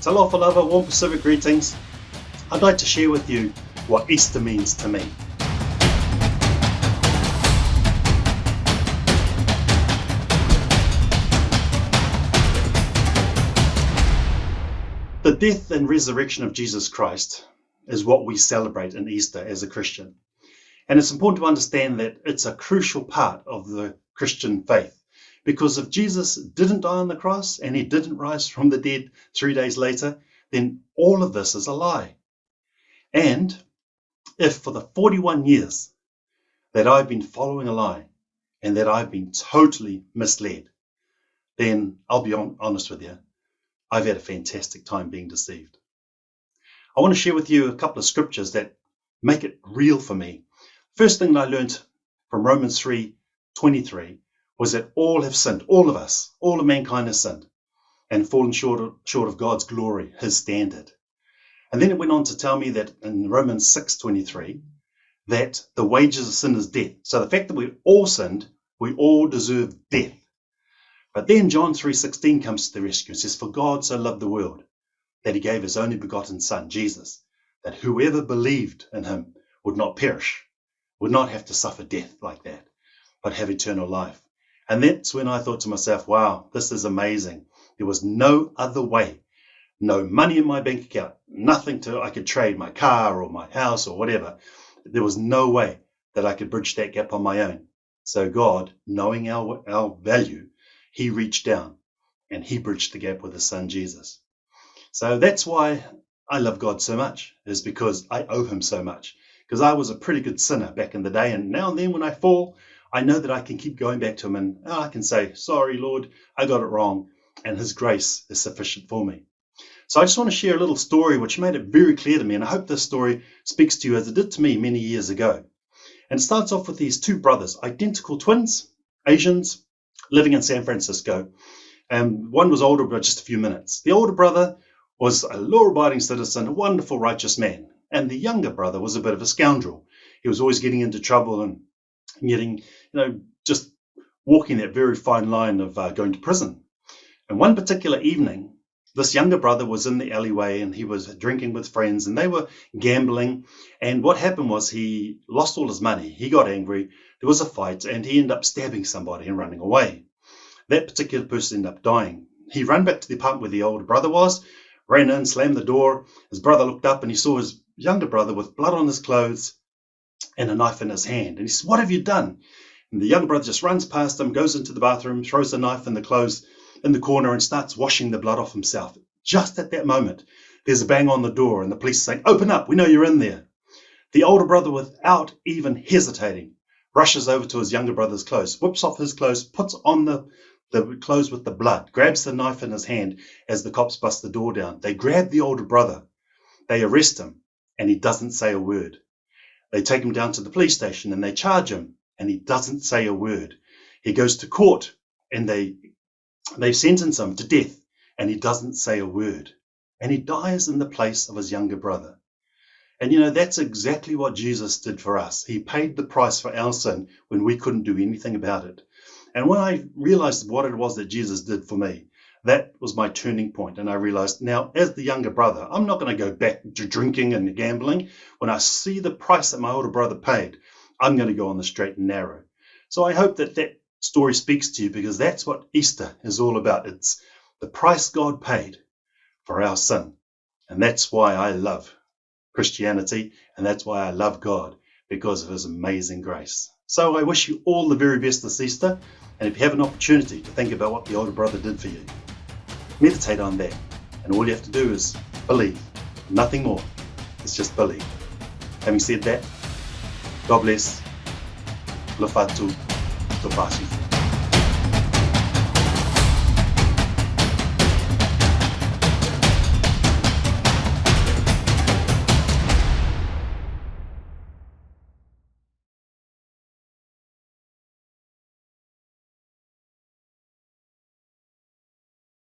Talofa lava, warm Pacific greetings. I'd like to share with you what Easter means to me. The death and resurrection of Jesus Christ is what we celebrate in Easter as a Christian. And it's important to understand that it's a crucial part of the Christian faith. Because if Jesus didn't die on the cross and he didn't rise from the dead 3 days later, then all of this is a lie. And if for the 41 years that I've been following a lie and that I've been totally misled, then I'll be honest with you, I've had a fantastic time being deceived. I want to share with you a couple of scriptures that make it real for me. First thing that I learned from Romans 3:23 was that all have sinned, all of us, all of mankind has sinned and fallen short of God's glory, his standard. And then it went on to tell me that in Romans 6:23 that the wages of sin is death. So the fact that we all sinned, we all deserve death. But then John 3:16 comes to the rescue and says, "For God so loved the world that he gave his only begotten Son, Jesus, that whoever believed in him would not perish, would not have to suffer death like that, but have eternal life." And that's when I thought to myself, wow, this is amazing. There was no other way, no money in my bank account, nothing I could trade my car or my house or whatever. There was no way that I could bridge that gap on my own. So God, knowing our value, he reached down and he bridged the gap with his son, Jesus. So that's why I love God so much, is because I owe him so much. Because I was a pretty good sinner back in the day, and now and then when I fall, I know that I can keep going back to him and I can say, "Sorry, Lord, I got it wrong," and his grace is sufficient for me. So I just want to share a little story which made it very clear to me, and I hope this story speaks to you as it did to me many years ago. And it starts off with these two brothers, identical twins, Asians, living in San Francisco. And one was older by just a few minutes. The older brother was a law-abiding citizen, a wonderful, righteous man. And the younger brother was a bit of a scoundrel. He was always getting into trouble and getting, just walking that very fine line of going to prison. And one particular evening, this younger brother was in the alleyway and he was drinking with friends and they were gambling. And what happened was he lost all his money. He got angry. There was a fight and he ended up stabbing somebody and running away. That particular person ended up dying. He ran back to the apartment where the older brother was, ran in, slammed the door. His brother looked up and he saw his younger brother with blood on his clothes and a knife in his hand. And he said, "What have you done?" And the younger brother just runs past him, goes into the bathroom, throws the knife in the clothes in the corner and starts washing the blood off himself. Just at that moment, there's a bang on the door and the police are saying, "Open up, we know you're in there." The older brother, without even hesitating, rushes over to his younger brother's clothes, whips off his clothes, puts on the clothes with the blood, grabs the knife in his hand as the cops bust the door down. They grab the older brother, they arrest him, and he doesn't say a word. They take him down to the police station and they charge him, and he doesn't say a word. He goes to court and they sentence him to death, and he doesn't say a word. And he dies in the place of his younger brother. And that's exactly what Jesus did for us. He paid the price for our sin when we couldn't do anything about it. And when I realized what it was that Jesus did for me, that was my turning point. And I realized now, as the younger brother, I'm not going to go back to drinking and gambling. When I see the price that my older brother paid, I'm going to go on the straight and narrow. So I hope that story speaks to you, because that's what Easter is all about. It's the price God paid for our sin. And that's why I love Christianity, and that's why I love God, because of his amazing grace. So I wish you all the very best this Easter, and if you have an opportunity to think about what the older brother did for you, meditate on that, and all you have to do is believe. Nothing more. It's just believe. Having said that, God bless. Lofatu Topasi.